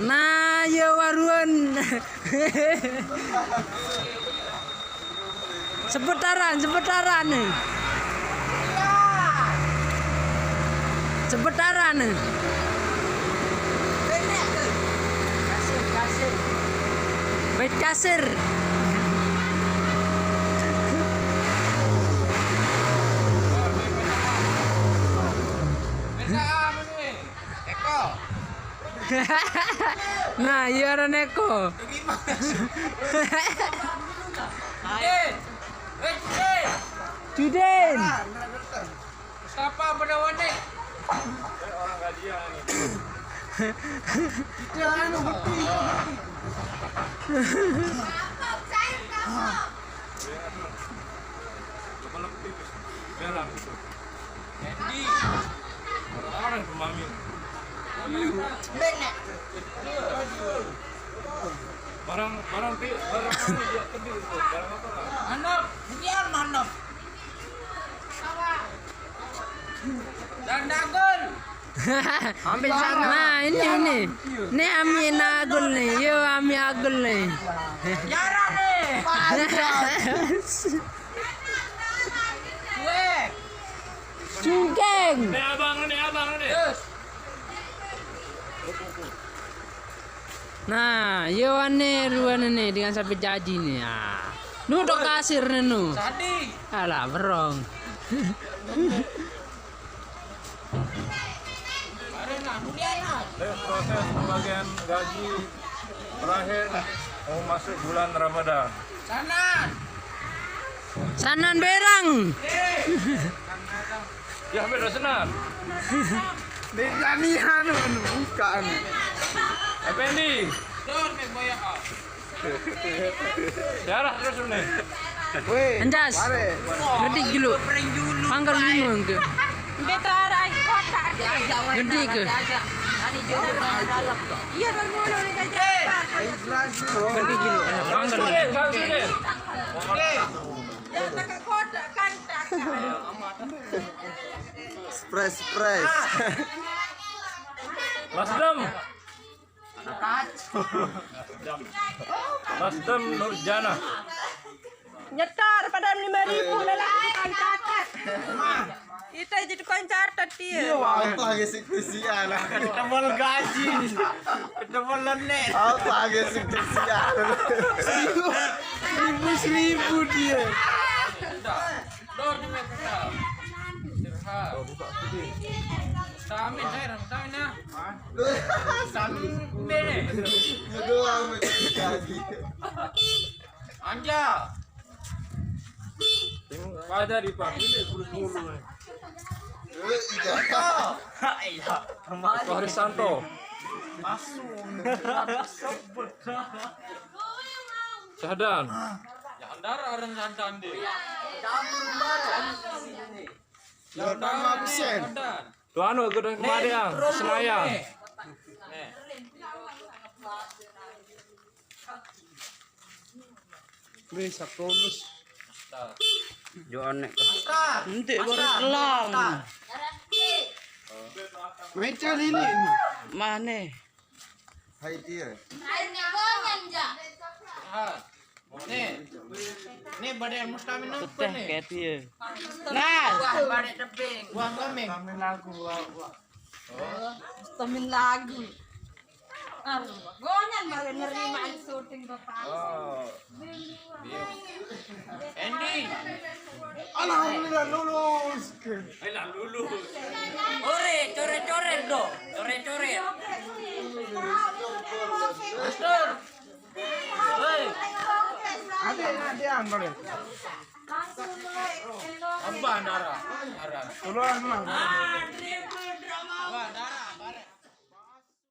Nah, ya waruan. Seputaran nih. Seputaran nih. Kasir. Bait kasir. Nah, iya orang Eko. Juden. Siapa penawannya? Orang gajian nih. Itu anu bukti. Belang itu. Endi. Orang pemami. Benek. Barang mana dia kediri itu. Barang apa lah? Hanap, biar hanap. Dan dagol. Ambil sana. Nah, ini. Ini Ami Nagul nih. Yo Ami Agul nih. Yara nih. Gue. Cungkeng. Nih abang nih. Terus. Nah, yo ane ruan nih dengan sampai jaji nih. Ah. Nu dok kasir nih nu. Sadi. Alah, berong. Arena Nuliana. Proses pembagian gaji terakhir mau masuk bulan Ramadan. Sanan berang. Ya hampir udah senang. Dejanian bukan. Effendi. Dor me boya kau. Darah terus nih. Anjas. Gede dulu. Panggal lima ke. Beto ada kota. Gede ke. Iya bermula nih kayak. Gede dulu. Panggal. Ya tak kota kan tak. Spres. Nasdem Nurjana. Nyetar pada 5.000 lelaki kan catat. Itu jadi koin catat dia. Apa eksekusian? Ketebal gaji. Ketebal lenek. Apa eksekusian? Ribu dia. Dor di mereka. Samin nah. Samin bene. Doang gaji. Anja. Ada di Pak. Iya. Pak Harisanto. Sahdan. Ya andar orang santan deh. Absen. Tuh anu gedung kemarian Senayan. Bisa tulus. Yo anek. Nanti baru kelang. Mencel ini. Mana? Hai dia. Nih badai mustamin apa Teh nih? kayak dia. Nah, Badai tebing. Uang kami. Temen lagu. Gonyan baru nerima syuting bapak. Endi. Alhamdulillah lulus. Ore, coret-coret do. Coret-coret. Master. Hei. Ada ambil. Apa Dara? Keluar mah. Wah, Dara.